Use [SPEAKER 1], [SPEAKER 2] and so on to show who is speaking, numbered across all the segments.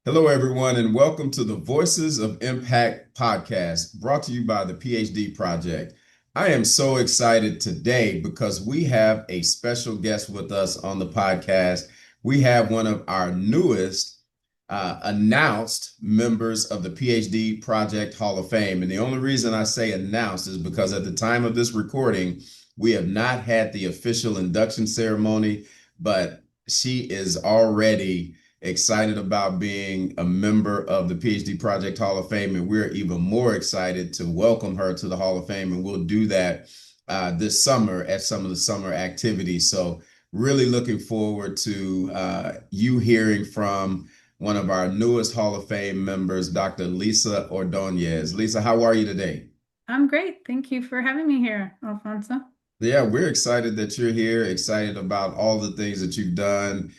[SPEAKER 1] Hello, everyone, and welcome to the Voices of Impact podcast brought to you by the PhD Project. I am so excited today because we have a special guest with us on the podcast. We have one of our newest announced members of the PhD Project Hall of Fame. And the only reason I say announced is because at the time of this recording, we have not had the official induction ceremony, but she is already excited about being a member of the PhD Project Hall of Fame, and we're even more excited to welcome her to the Hall of Fame, and we'll do that this summer at some of the summer activities. So really looking forward to you hearing from one of our newest Hall of Fame members, Dr. Lisa Ordóñez. Lisa, how are you today?
[SPEAKER 2] I'm great. Thank you for having me here, Alfonso.
[SPEAKER 1] Yeah, we're excited that you're here, excited about all the things that you've done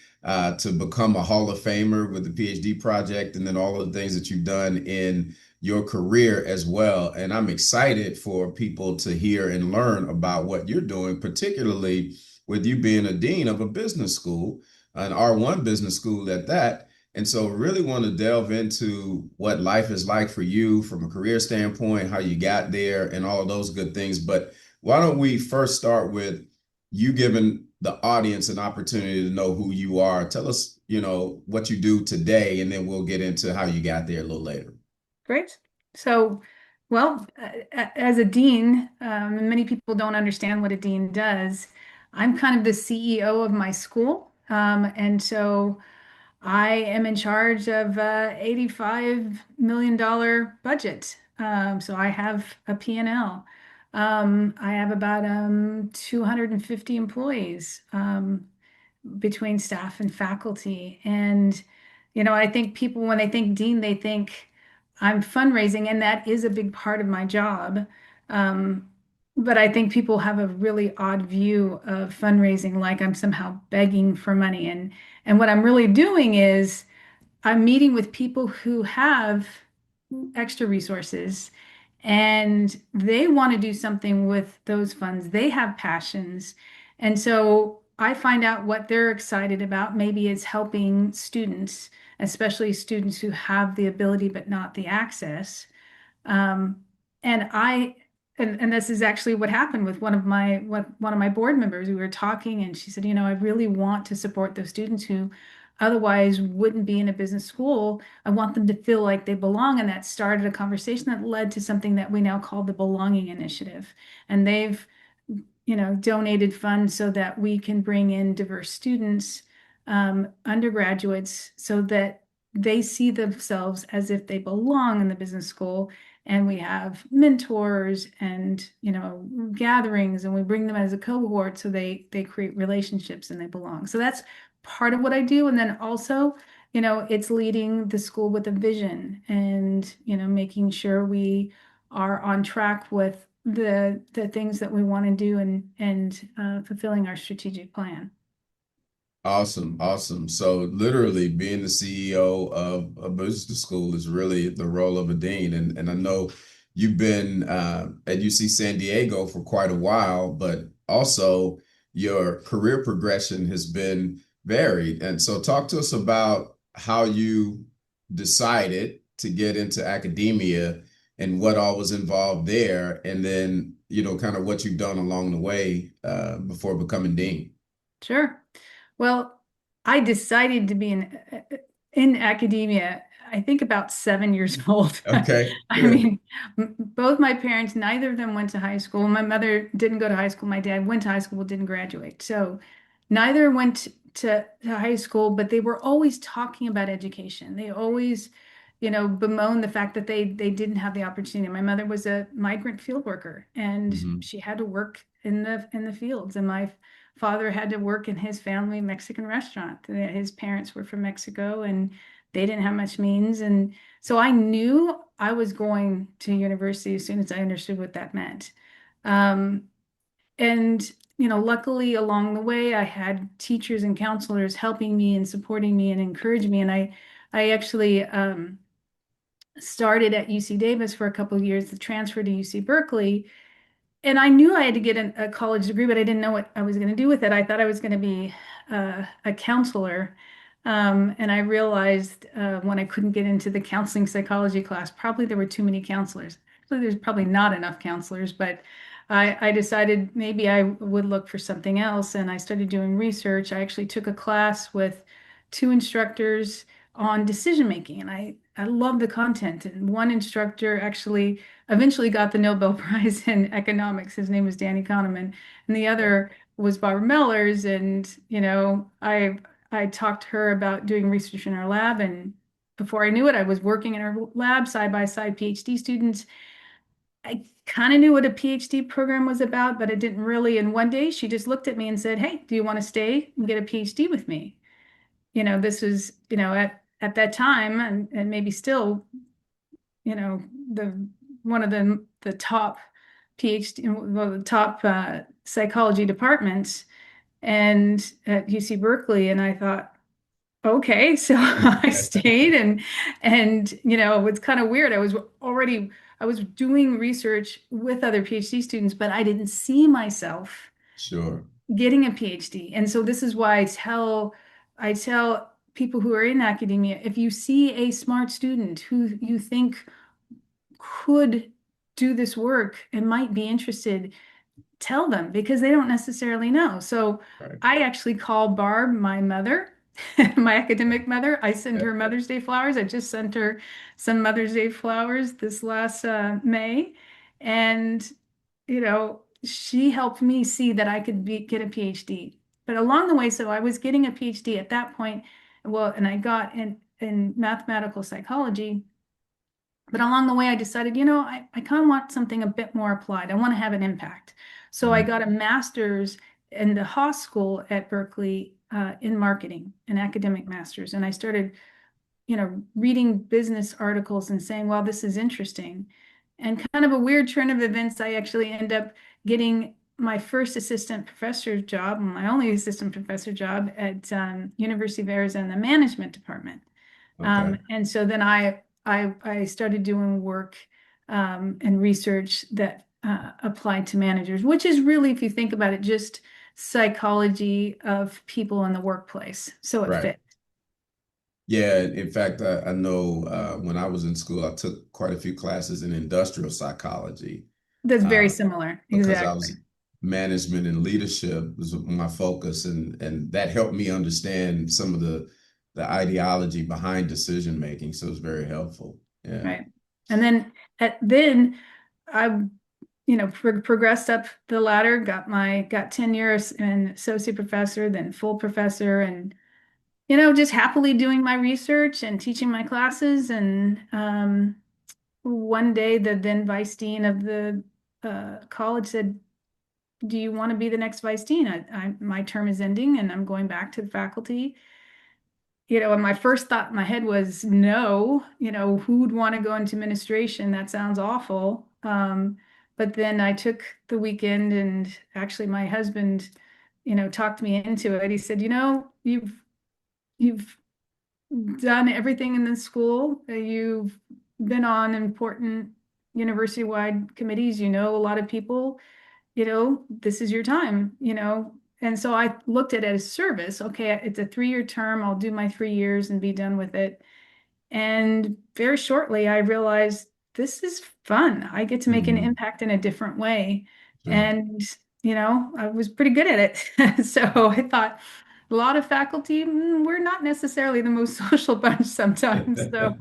[SPEAKER 1] to become a Hall of Famer with the PhD project, and then all of the things that you've done in your career as well. And I'm excited for people to hear and learn about what you're doing, particularly with you being a dean of a business school, an R1 business school at that. And so really want to delve into what life is like for you from a career standpoint, how you got there, and all of those good things. But why don't we first start with you giving the audience an opportunity to know who you are? Tell us, what you do today, and then we'll get into how you got there a little later.
[SPEAKER 2] Great. So, as a dean, and many people don't understand what a dean does. I'm kind of the CEO of my school. And so I am in charge of $85 million budget. So I have a P&L. I have about 250 employees. Between staff and faculty. And, I think people, when they think dean, they think I'm fundraising, and that is a big part of my job. Um, but I think people have a really odd view of fundraising, like I'm somehow begging for money. And what I'm really doing is I'm meeting with people who have extra resources and they want to do something with those funds. They have passions. And so I find out what they're excited about. Maybe it's helping students, especially students who have the ability but not the access. Um, and I and this is actually what happened with one of my board members. We were talking and she said, I really want to support those students who otherwise wouldn't be in a business school. I want them to feel like they belong. And that started a conversation that led to something that we now call the Belonging Initiative. And they've, donated funds so that we can bring in diverse students, undergraduates, so that they see themselves as if they belong in the business school. And we have mentors and, gatherings, and we bring them as a cohort so they create relationships and they belong. So that's part of what I do. And then also, it's leading the school with a vision and, making sure we are on track with the things that we want to do and fulfilling our strategic plan.
[SPEAKER 1] Awesome, awesome. So literally being the CEO of a business school is really the role of a dean. And I know you've been at UC San Diego for quite a while, but also your career progression has been varied. And so talk to us about how you decided to get into academia and what all was involved there, and then, kind of what you've done along the way before becoming dean.
[SPEAKER 2] Sure. Well, I decided to be in academia, I think about 7 years old.
[SPEAKER 1] Okay,
[SPEAKER 2] I
[SPEAKER 1] good.
[SPEAKER 2] mean, both my parents, neither of them went to high school. My mother didn't go to high school. My dad went to high school, but didn't graduate. So neither went to high school, but they were always talking about education. They always, bemoaned the fact that they didn't have the opportunity. My mother was a migrant field worker, and
[SPEAKER 1] Mhm.
[SPEAKER 2] she had to work in the fields, and my father had to work in his family Mexican restaurant. His parents were from Mexico and they didn't have much means. And so I knew I was going to university as soon as I understood what that meant. Um, and, luckily along the way, I had teachers and counselors helping me and supporting me and encouraging me. And I actually started at UC Davis for a couple of years, the transfer to UC Berkeley, and I knew I had to get a college degree, but I didn't know what I was going to do with it. I thought I was going to be a counselor. And I realized when I couldn't get into the counseling psychology class, probably there were too many counselors. Actually, there's probably not enough counselors, but I decided maybe I would look for something else. And I started doing research. I actually took a class with two instructors on decision making, and I love the content. And one instructor actually eventually got the Nobel Prize in economics. His name was Danny Kahneman, and the other was Barbara Mellers. And I talked to her about doing research in her lab, and before I knew it, I was working in her lab side by side PhD students. I kind of knew what a PhD program was about, but I didn't really. And one day she just looked at me and said, "Hey, do you want to stay and get a PhD with me?" This was, at that time, and maybe still, the one of the top PhD, well, the top psychology departments, and at UC Berkeley. And I thought, okay, so I stayed, and it's kind of weird. I was doing research with other PhD students, but I didn't see myself
[SPEAKER 1] Sure.
[SPEAKER 2] getting a PhD. And so this is why I tell people who are in academia, if you see a smart student who you think could do this work and might be interested, tell them, because they don't necessarily know. So
[SPEAKER 1] Right.
[SPEAKER 2] I actually call Barb my mother, my academic mother. I send her Mother's Day flowers. I just sent her some Mother's Day flowers this last May. And, she helped me see that I could get a PhD. But along the way, so I was getting a PhD at that point, well, and I got in mathematical psychology. But along the way, I decided, I kind of want something a bit more applied. I want to have an impact. So I
[SPEAKER 1] Mhm.
[SPEAKER 2] got a master's in the Haas School at Berkeley in marketing, an academic master's. And I started, reading business articles and saying, well, this is interesting. And kind of a weird turn of events, I actually end up getting my first assistant professor job, my only assistant professor job at University of Arizona Management Department.
[SPEAKER 1] Okay.
[SPEAKER 2] And so then I started doing work and research that applied to managers, which is really, if you think about it, just psychology of people in the workplace. So it
[SPEAKER 1] Right.
[SPEAKER 2] fit.
[SPEAKER 1] Yeah. In fact, I know when I was in school, I took quite a few classes in industrial psychology
[SPEAKER 2] That's very
[SPEAKER 1] uh,
[SPEAKER 2] similar.
[SPEAKER 1] because I
[SPEAKER 2] Exactly.
[SPEAKER 1] was management and leadership was my focus, and that helped me understand some of the ideology behind decision making. So it was very helpful. Yeah.
[SPEAKER 2] Right. And then I, progressed up the ladder, got tenure as an associate professor, then full professor, and just happily doing my research and teaching my classes. And one day, the then vice dean of the college said, "Do you want to be the next vice dean? My term is ending, and I'm going back to the faculty." And my first thought in my head was, no, who'd want to go into administration? That sounds awful. But then I took the weekend, and actually my husband, talked me into it. He said, you've done everything in the school. You've been on important university-wide committees. You know a lot of people. This is your time. And so I looked at it as service. Okay, it's a 3-year term. I'll do my 3 years and be done with it. And very shortly, I realized this is fun. I get to make an
[SPEAKER 1] Mhm.
[SPEAKER 2] impact in a different way.
[SPEAKER 1] Sure.
[SPEAKER 2] And, I was pretty good at it. So I thought, a lot of faculty, we're not necessarily the most social bunch sometimes. So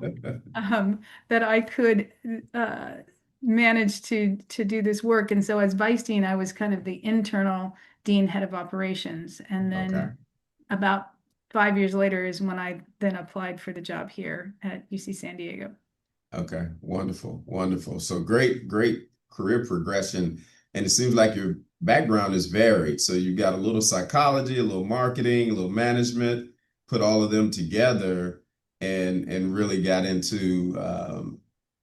[SPEAKER 2] that I could uh, manage to do this work. And so as vice dean, I was kind of the internal dean, head of operations. And
[SPEAKER 1] Okay.
[SPEAKER 2] then about 5 years later is when I then applied for the job here at UC San Diego.
[SPEAKER 1] Okay, wonderful, wonderful. So great, great career progression. And it seems like your background is varied. So you got a little psychology, a little marketing, a little management, put all of them together and really got into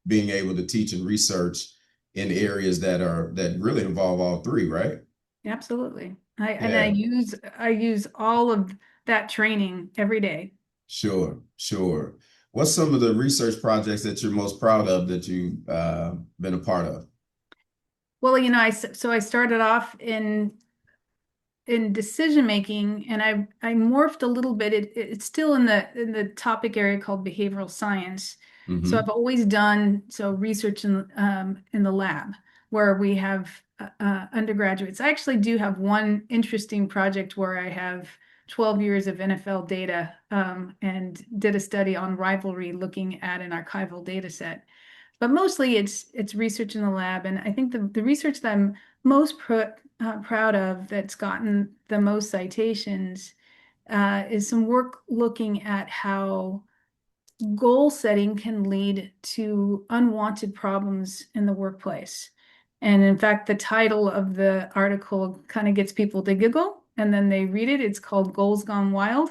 [SPEAKER 1] being able to teach and research in areas that really involve all three, right?
[SPEAKER 2] Absolutely. I
[SPEAKER 1] Yeah,
[SPEAKER 2] use all of that training every day.
[SPEAKER 1] sure, sure. What's some of the research projects that you're most proud of that you've been a part of?
[SPEAKER 2] Well, so I started off in in decision making, and I morphed a little bit. It's still in the topic area called behavioral science. So I've
[SPEAKER 1] Hmm.
[SPEAKER 2] always done research in the lab where we have undergraduates. I actually do have one interesting project where I have 12 years of NFL data and did a study on rivalry looking at an archival data set. But mostly it's research in the lab, and I think the research that I'm most proud of that's gotten the most citations is some work looking at how goal setting can lead to unwanted problems in the workplace. And in fact, the title of the article kind of gets people to giggle, and then they read it. It's called Goals Gone Wild.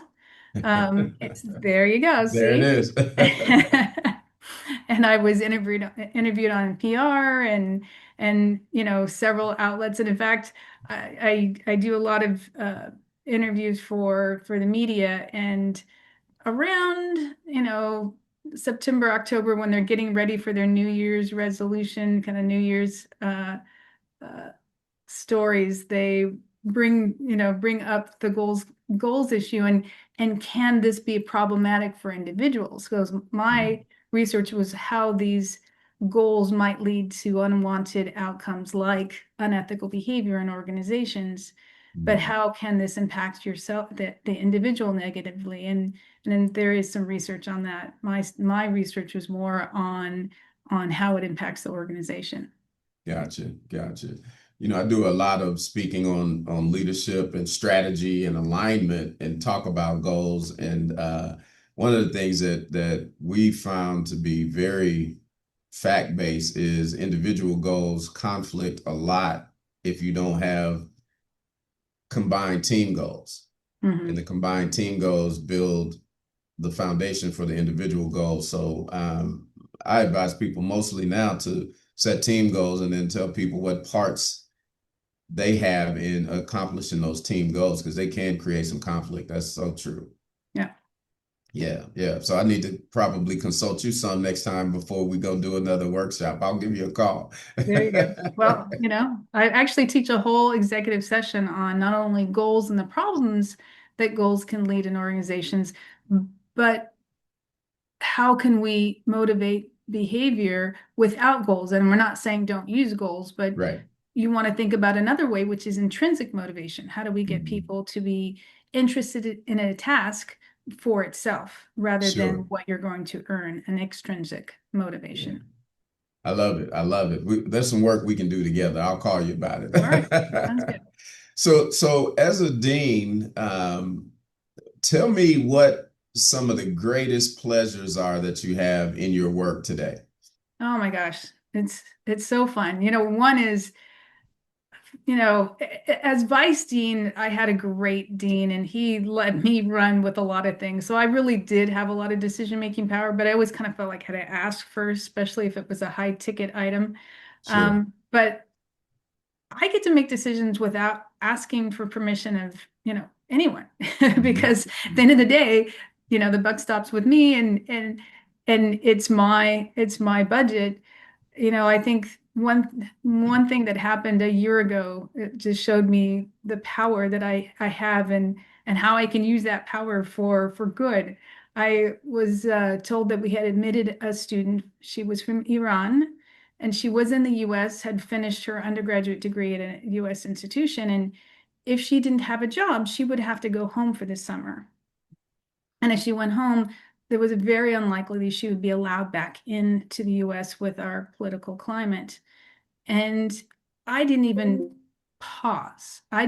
[SPEAKER 2] It's there you go,
[SPEAKER 1] There it
[SPEAKER 2] see?
[SPEAKER 1] is.
[SPEAKER 2] And I was interviewed on PR and several outlets. And in fact, I do a lot of interviews for the media, and around September, October, when they're getting ready for their New Year's resolution, kind of New Year's uh, stories, they bring up the goals issue, and can this be problematic for individuals? Because my research was how these goals might lead to unwanted outcomes like unethical behavior in organizations. But
[SPEAKER 1] Mhm.
[SPEAKER 2] how can this impact yourself, the individual negatively? And then there is some research on that. My research was more on how it impacts the organization.
[SPEAKER 1] Gotcha, gotcha. I do a lot of speaking on leadership and strategy and alignment and talk about goals. And one of the things that we found to be very fact-based is individual goals conflict a lot if you don't have combined team goals. And
[SPEAKER 2] Mhm.
[SPEAKER 1] the combined team goals build the foundation for the individual goals. So I advise people mostly now to set team goals and then tell people what parts they have in accomplishing those team goals because they can create some conflict. That's so true.
[SPEAKER 2] Yeah.
[SPEAKER 1] Yeah, yeah. So I need to probably consult you some next time before we go do another workshop. I'll give you a call.
[SPEAKER 2] There you go. Well, I actually teach a whole executive session on not only goals and the problems that goals can lead in organizations, but how can we motivate behavior without goals? And we're not saying don't use goals, but
[SPEAKER 1] Right.
[SPEAKER 2] you want to think about another way, which is intrinsic motivation. How do we get
[SPEAKER 1] Mhm.
[SPEAKER 2] people to be interested in a task for itself rather than
[SPEAKER 1] Sure.
[SPEAKER 2] what you're going to earn, an extrinsic
[SPEAKER 1] Yeah.
[SPEAKER 2] motivation?
[SPEAKER 1] I love it. I love it. There's some work we can do together. I'll call you about
[SPEAKER 2] All right. Sounds
[SPEAKER 1] it.
[SPEAKER 2] good.
[SPEAKER 1] So as a dean, tell me what some of the greatest pleasures are that you have in your work today.
[SPEAKER 2] Oh my gosh. It's so fun. One is, as vice dean, I had a great dean and he let me run with a lot of things. So I really did have a lot of decision-making power, but I always kind of felt like I had to ask first, especially if it was a high ticket item.
[SPEAKER 1] Sure.
[SPEAKER 2] But I get to make decisions without asking for permission of, anyone,
[SPEAKER 1] Mhm.
[SPEAKER 2] because at the end of the day, the buck stops with me, and it's my budget. I think one thing that happened a year ago, it just showed me the power that I have, and how I can use that power for good. I was told that we had admitted a student. She was from Iran, and she was in the US, had finished her undergraduate degree at a US institution, and if she didn't have a job, she would have to go home for the summer. And if she went home, there was a very unlikely that she would be allowed back into the US with our political climate. And I didn't even pause. I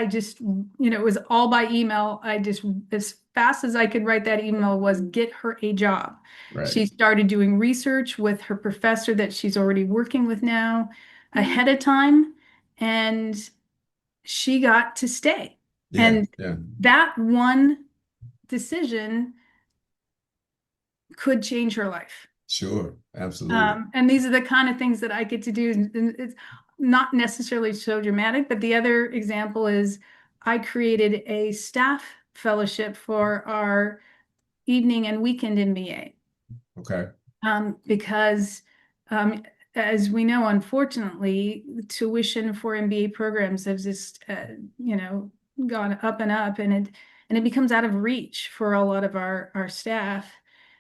[SPEAKER 2] just, it was all by email. I just, as fast as I could write that email, was get her a job.
[SPEAKER 1] Right.
[SPEAKER 2] She started doing research with her professor that she's already working with now ahead of time, and she got to stay.
[SPEAKER 1] Yeah.
[SPEAKER 2] And
[SPEAKER 1] Yeah.
[SPEAKER 2] that one decision could change her life.
[SPEAKER 1] Sure. Absolutely.
[SPEAKER 2] And these are the kind of things that I get to do. And it's not necessarily so dramatic, but the other example is I created a staff fellowship for our evening and weekend MBA,
[SPEAKER 1] Okay.
[SPEAKER 2] because as we know, unfortunately, tuition for MBA programs has just, gone up and up, and it becomes out of reach for a lot of our staff.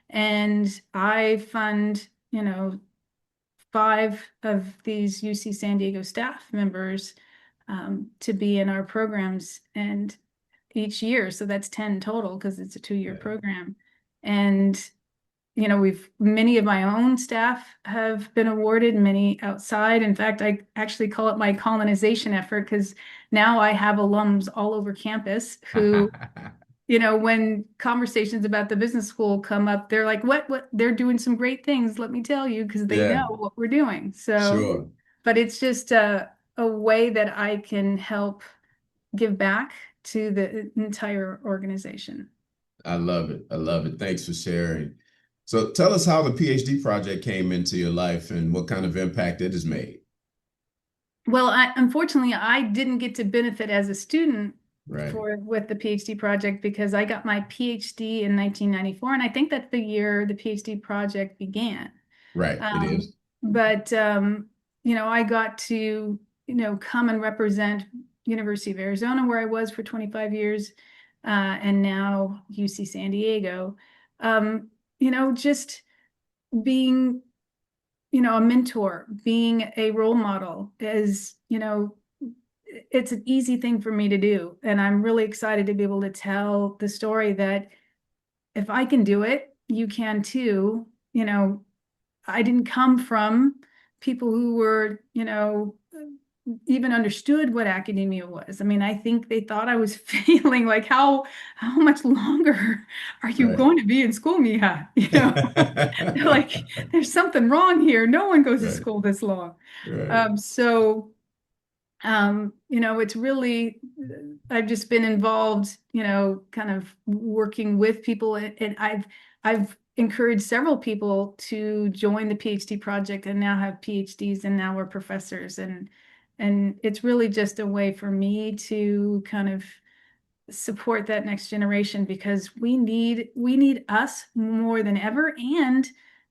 [SPEAKER 2] And I fund, 5 of these UC San Diego staff members to be in our programs and each year. So that's 10 total because it's a 2-year
[SPEAKER 1] Yeah.
[SPEAKER 2] program. And many of my own staff have been awarded, many outside. In fact, I actually call it my colonization effort because now I have alums all over campus who, when conversations about the business school come up, they're like, what? They're doing some great things, let me tell you, because they know
[SPEAKER 1] Yeah,
[SPEAKER 2] what we're doing. So,
[SPEAKER 1] sure.
[SPEAKER 2] but it's just a way that I can help give back to the entire organization.
[SPEAKER 1] I love it. I love it. Thanks for sharing. So tell us how the PhD project came into your life and what kind of impact it has made.
[SPEAKER 2] Well, unfortunately, I didn't get to benefit as a student
[SPEAKER 1] Right.
[SPEAKER 2] with the PhD project because I got my PhD in 1994, and I think that's the year the PhD project began.
[SPEAKER 1] Right. It
[SPEAKER 2] Um,
[SPEAKER 1] is.
[SPEAKER 2] but I got to come and represent University of Arizona, where I was for 25 years, and now UC San Diego. Just being a mentor, being a role model is, it's an easy thing for me to do. And I'm really excited to be able to tell the story that if I can do it, you can too. I didn't come from people who were, even understood what academia was. I mean, I think they thought I was failing. Like, how much longer are you
[SPEAKER 1] Right.
[SPEAKER 2] going to be in school, Mija? They're like, there's something wrong here. No one goes to
[SPEAKER 1] Right.
[SPEAKER 2] school this long.
[SPEAKER 1] Right.
[SPEAKER 2] So it's really, I've just been involved, kind of working with people, and I've encouraged several people to join the PhD project and now have PhDs and now we're professors, and it's really just a way for me to kind of support that next generation because we need us more than ever. And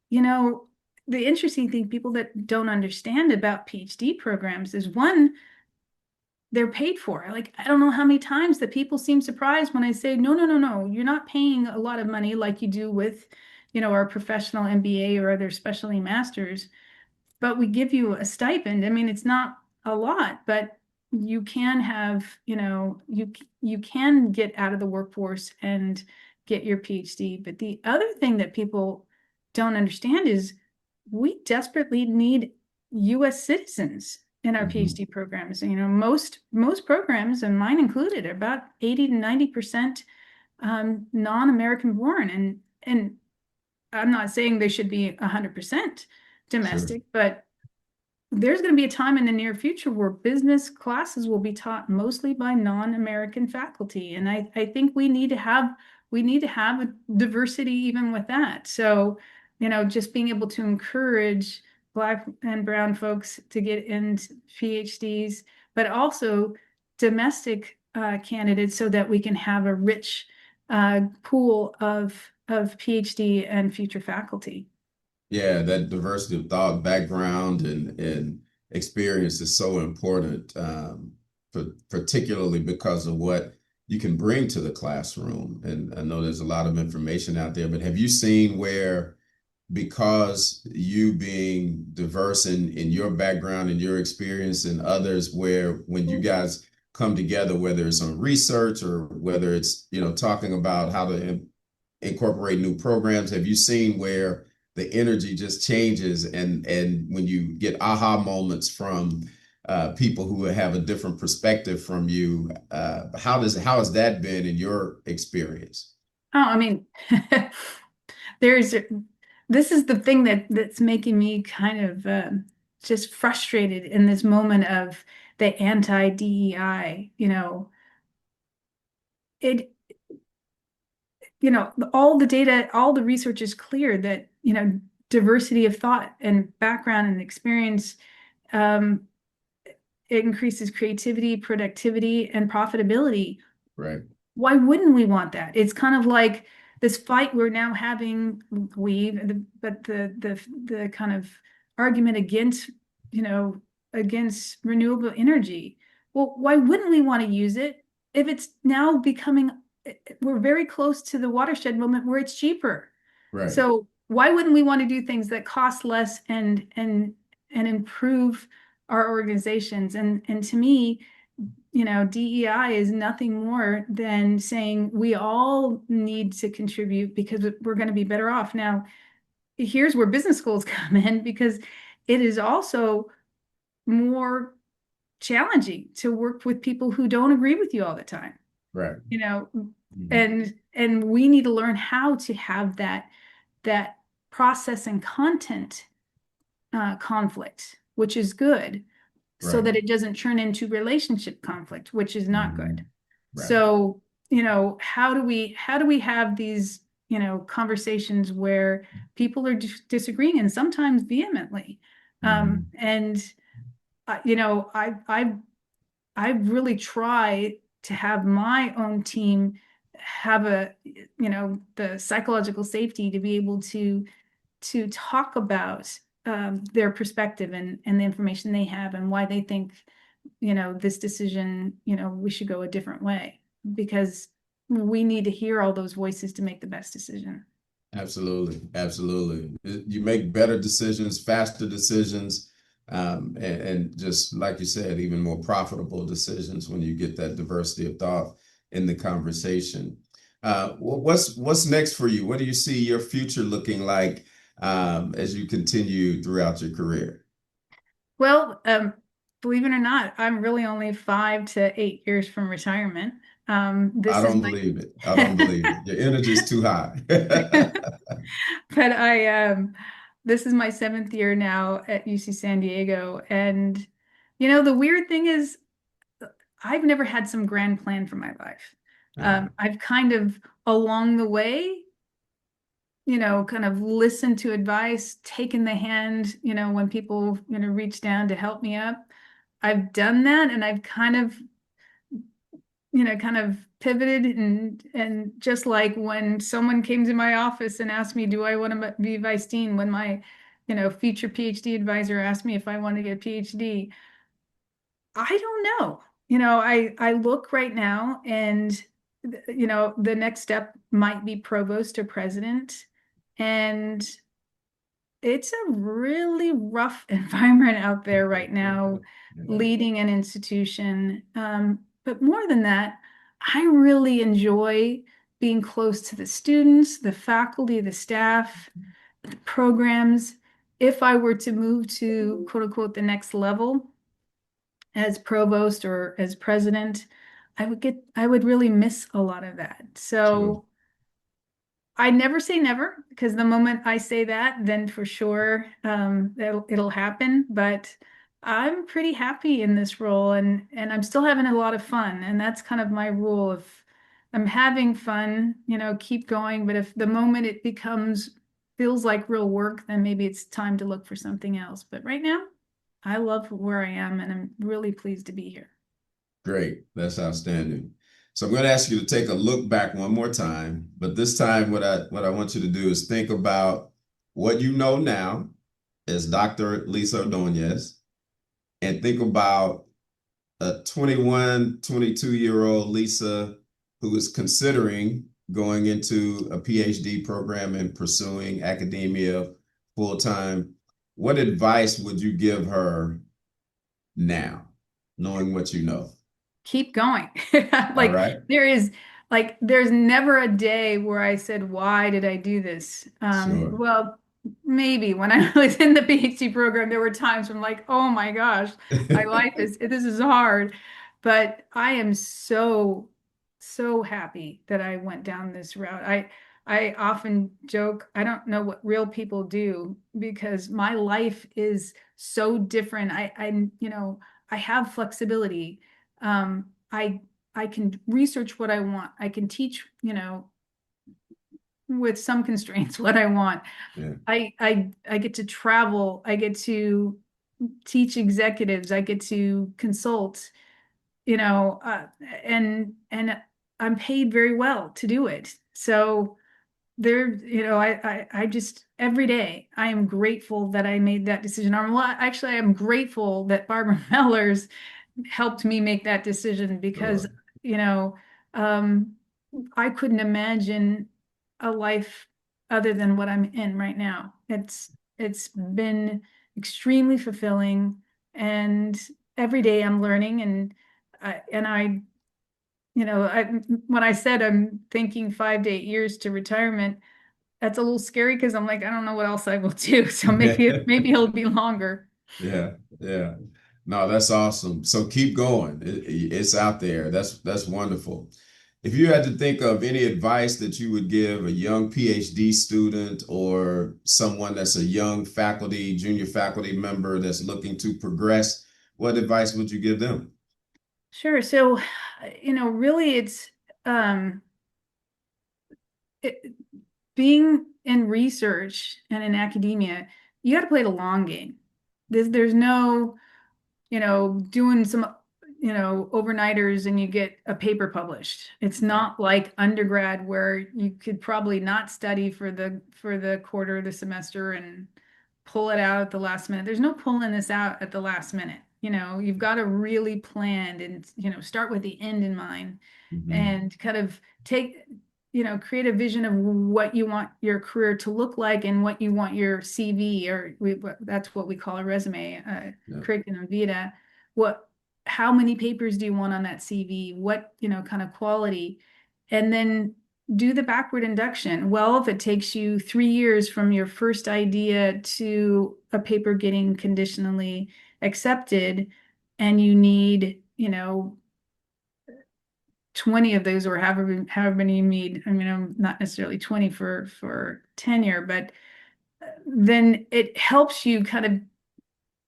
[SPEAKER 2] you know the interesting thing people that don't understand about PhD programs is, one, they're paid for. Like, I don't know how many times that people seem surprised when I say, no, no, no, no, you're not paying a lot of money like you do with, our professional MBA or other specialty masters, but we give you a stipend. I mean, it's not a lot, but you can have, you can get out of the workforce and get your PhD. But the other thing that people don't understand is we desperately need US citizens in our
[SPEAKER 1] Mhm.
[SPEAKER 2] PhD programs. Most programs, and mine included, are about 80 to 90% non-American born. And I'm not saying they should be 100%
[SPEAKER 1] Sure.
[SPEAKER 2] domestic, but there's going to be a time in the near future where business classes will be taught mostly by non-American faculty. And I think we need to have a diversity even with that. So, just being able to encourage Black and Brown folks to get into PhDs, but also domestic candidates so that we can have a rich pool of PhD and future faculty.
[SPEAKER 1] Yeah, that diversity of thought, background, and experience is so important, particularly because of what you can bring to the classroom. And I know there's a lot of information out there, but have you seen where, because you being diverse in your background and your experience and others, where when you guys come together, whether it's on research or whether it's, talking about how to incorporate new programs, have you seen where the energy just changes and when you get aha moments from people who have a different perspective from you? How has that been in your experience?
[SPEAKER 2] Oh, I mean, there's this is the thing that's making me kind of just frustrated in this moment of the anti-DEI. It, all the data, all the research is clear that, diversity of thought and background and experience, um, it increases creativity, productivity, and profitability.
[SPEAKER 1] Right.
[SPEAKER 2] Why wouldn't we want that? It's kind of like this fight we're now having, but the kind of argument against, against renewable energy. Well, why wouldn't we want to use it if it's now becoming, we're very close to the watershed moment where it's cheaper.
[SPEAKER 1] Right.
[SPEAKER 2] So why wouldn't we want to do things that cost less and improve our organizations? And to me, DEI is nothing more than saying we all need to contribute because we're going to be better off. Now, here's where business schools come in because it is also more challenging to work with people who don't agree with you all the time,
[SPEAKER 1] Right.
[SPEAKER 2] you know,
[SPEAKER 1] Mhm.
[SPEAKER 2] and we need to learn how to have that process and content conflict, which is good, so
[SPEAKER 1] Right.
[SPEAKER 2] that it doesn't turn into relationship conflict, which is not good.
[SPEAKER 1] Mhm. Right.
[SPEAKER 2] So, how do we have these, conversations where people are disagreeing and sometimes vehemently?
[SPEAKER 1] Mhm.
[SPEAKER 2] And I really try to have my own team have the psychological safety to be able to talk about their perspective and the information they have and why they think, this decision, we should go a different way because we need to hear all those voices to make the best decision.
[SPEAKER 1] Absolutely, absolutely. You make better decisions, faster decisions, and just like you said, even more profitable decisions when you get that diversity of thought in the conversation. What's next for you? What do you see your future looking like as you continue throughout your career?
[SPEAKER 2] Well, believe it or not, I'm really only 5 to 8 years from retirement.
[SPEAKER 1] I
[SPEAKER 2] This is
[SPEAKER 1] don't believe it. I don't
[SPEAKER 2] my
[SPEAKER 1] believe it. Your energy is too high.
[SPEAKER 2] but this is my 7th year now at UC San Diego. And the weird thing is I've never had some grand plan for my life.
[SPEAKER 1] Uh,
[SPEAKER 2] I've kind of along the way, kind of listened to advice, taken the hand, when people, reach down to help me up. I've done that and I've kind of pivoted and just like when someone came to my office and asked me, do I want to be vice dean? When my, future PhD advisor asked me if I want to get a PhD, I don't know. I look right now and the next step might be provost or president. And it's a really rough environment out there right now,
[SPEAKER 1] yeah,
[SPEAKER 2] leading an institution. But more than that, I really enjoy being close to the students, the faculty, the staff, the programs. If I were to move to quote unquote the next level as provost or as president, I would really miss a lot of that.
[SPEAKER 1] sure.
[SPEAKER 2] So I never say never because the moment I say that, then for sure it'll happen. But I'm pretty happy in this role and I'm still having a lot of fun. And that's kind of my rule of I'm having fun, keep going. But if the moment it feels like real work, then maybe it's time to look for something else. But right now, I love where I am and I'm really pleased to be here.
[SPEAKER 1] Great. That's outstanding. So I'm going to ask you to take a look back one more time, but this time what I want you to do is think about what you know now as Dr. Lisa Ordóñez and think about a 21, 22-year-old Lisa who is considering going into a PhD program and pursuing academia full time. What advice would you give her now, knowing what you know?
[SPEAKER 2] Keep going.
[SPEAKER 1] All
[SPEAKER 2] Like
[SPEAKER 1] right.
[SPEAKER 2] there's never a day where I said, why did I do this?
[SPEAKER 1] Sure.
[SPEAKER 2] Well, maybe when I was in the PhD program, there were times when I'm like, oh my gosh, my life is this is hard. But I am so, so happy that I went down this route. I often joke, I don't know what real people do because my life is so different. I have flexibility. I can research what I want. I can teach, with some constraints what I want.
[SPEAKER 1] Yeah.
[SPEAKER 2] I get to travel. I get to teach executives. I get to consult, you know, uh, and I'm paid very well to do it. So there, I just every day I am grateful that I made that decision. Actually, I am grateful that Barbara Mellers helped me make that decision because
[SPEAKER 1] Sure.
[SPEAKER 2] you know, um, I couldn't imagine a life other than what I'm in right now. It's been extremely fulfilling, and every day I'm learning, and I when I said I'm thinking 5 to 8 years to retirement, that's a little scary because I'm like, I don't know what else I will do. So maybe it'll be longer.
[SPEAKER 1] Yeah, yeah. No, that's awesome. So keep going. It's out there. That's wonderful. If you had to think of any advice that you would give a young PhD student or someone that's a young faculty, junior faculty member that's looking to progress, what advice would you give them?
[SPEAKER 2] Sure. So, really um it, being in research and in academia, you got to play the long game. There's no doing some, overnighters and you get a paper published. It's not like undergrad where you could probably not study for the quarter of the semester and pull it out at the last minute. There's no pulling this out at the last minute. You've got to really plan and, start with the end in mind
[SPEAKER 1] Mhm.
[SPEAKER 2] and kind of create a vision of what you want your career to look like and what you want your CV, or that's what we call a resume,
[SPEAKER 1] Yeah.
[SPEAKER 2] curriculum vitae. How many papers do you want on that CV? What, kind of quality? And then do the backward induction. Well, if it takes you 3 years from your first idea to a paper getting conditionally accepted, and you need, 20 of those, or however many you need. I mean, I'm not necessarily 20 for tenure, but then it helps you kind of,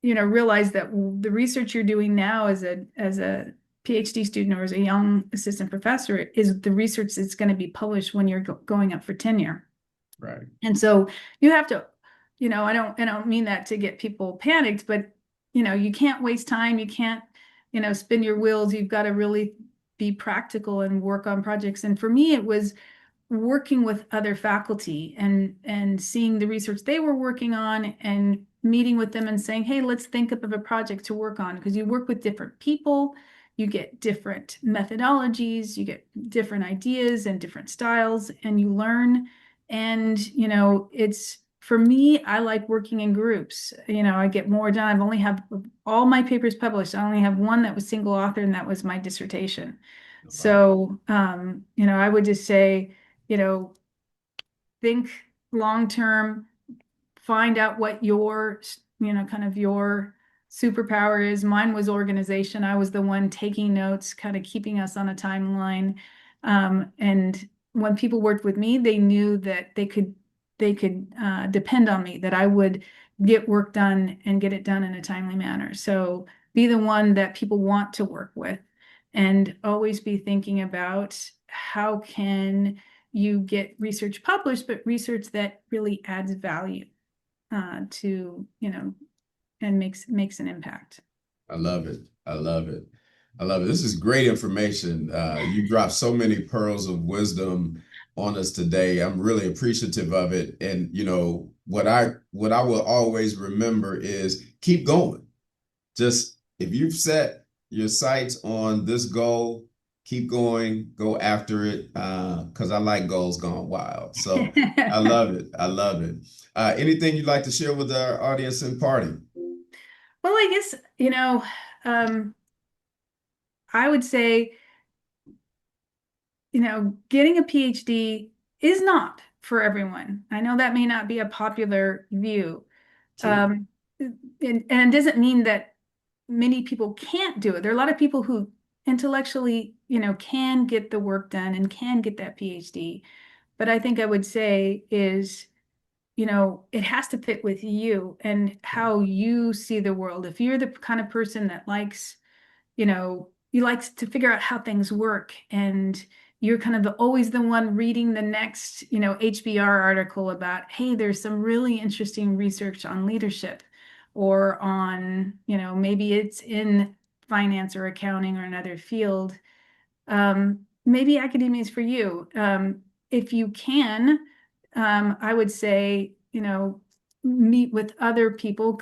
[SPEAKER 2] realize that the research you're doing now as a PhD student or as a young assistant professor is the research that's going to be published when you're going up for tenure.
[SPEAKER 1] Right.
[SPEAKER 2] And so you have to, I don't mean that to get people panicked, but you can't waste time. You can't, spin your wheels. You've got to really be practical and work on projects. And for me, it was working with other faculty and seeing the research they were working on and meeting with them and saying, hey, let's think of a project to work on, because you work with different people, you get different methodologies, you get different ideas and different styles, and you learn. And it's for me, I like working in groups. I get more done. I've only have all my papers published. I only have one that was single author, and that was my dissertation.
[SPEAKER 1] Wow.
[SPEAKER 2] So I would just say, you know, think long term, find out what your, kind of your superpower is. Mine was organization. I was the one taking notes, kind of keeping us on a timeline. And when people worked with me, they knew that they could depend on me, that I would get work done and get it done in a timely manner. So be the one that people want to work with, and always be thinking about how can you get research published, but research that really adds value to, and makes an impact.
[SPEAKER 1] I love it. I love it. I love it. This is great information. You dropped so many pearls of wisdom on us today. I'm really appreciative of it. And what I will always remember is keep going. Just if you've set your sights on this goal, keep going, go after it. Because I like goals gone wild. So I love it. I love it. Anything you'd like to share with our audience and party?
[SPEAKER 2] Well, I guess, um, I would say, getting a PhD is not for everyone. I know that may not be a popular view.
[SPEAKER 1] True.
[SPEAKER 2] Um, and it doesn't mean that many people can't do it. There are a lot of people who intellectually, can get the work done and can get that PhD. But I think I would say is, it has to fit with you and
[SPEAKER 1] Right.
[SPEAKER 2] how you see the world. If you're the kind of person that likes, you like to figure out how things work, and you're kind of always the one reading the next, HBR article about, hey, there's some really interesting research on leadership, or on, maybe it's in finance or accounting or another field. Maybe academia is for you. If you can, I would say, meet with other people,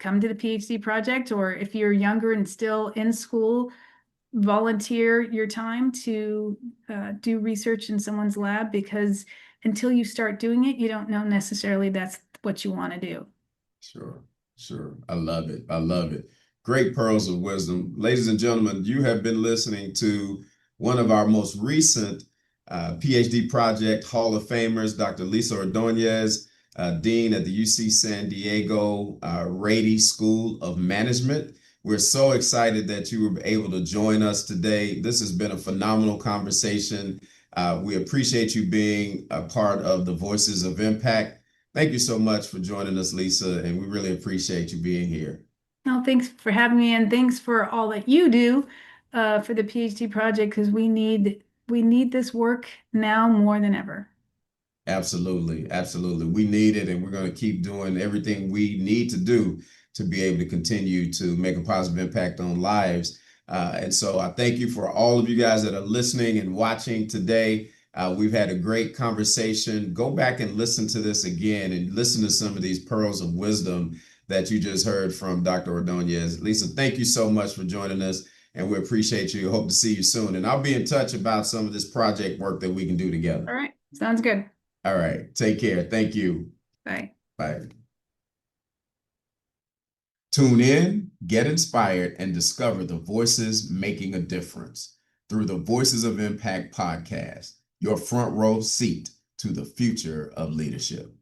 [SPEAKER 2] come to the PhD project, or if you're younger and still in school, volunteer your time to do research in someone's lab, because until you start doing it, you don't know necessarily that's what you want to do.
[SPEAKER 1] Sure, sure. I love it. I love it. Great pearls of wisdom. Ladies and gentlemen, you have been listening to one of our most recent PhD project Hall of Famers, Dr. Lisa Ordóñez, Dean at the UC San Diego Rady School of Management. We're so excited that you were able to join us today. This has been a phenomenal conversation. We appreciate you being a part of the Voices of Impact. Thank you so much for joining us, Lisa, and we really appreciate you being here.
[SPEAKER 2] No, thanks for having me, and thanks for all that you do for the PhD project, because we need this work now more than ever.
[SPEAKER 1] Absolutely, absolutely. We need it, and we're going to keep doing everything we need to do to be able to continue to make a positive impact on lives. And so I thank you for all of you guys that are listening and watching today. We've had a great conversation. Go back and listen to this again and listen to some of these pearls of wisdom that you just heard from Dr. Ordóñez. Lisa, thank you so much for joining us, and we appreciate you. Hope to see you soon. And I'll be in touch about some of this project work that we can do together.
[SPEAKER 2] All right, sounds good.
[SPEAKER 1] All right, take care. Thank you.
[SPEAKER 2] Bye.
[SPEAKER 1] Bye. Tune in, get inspired, and discover the voices making a difference through the Voices of Impact podcast, your front row seat to the future of leadership.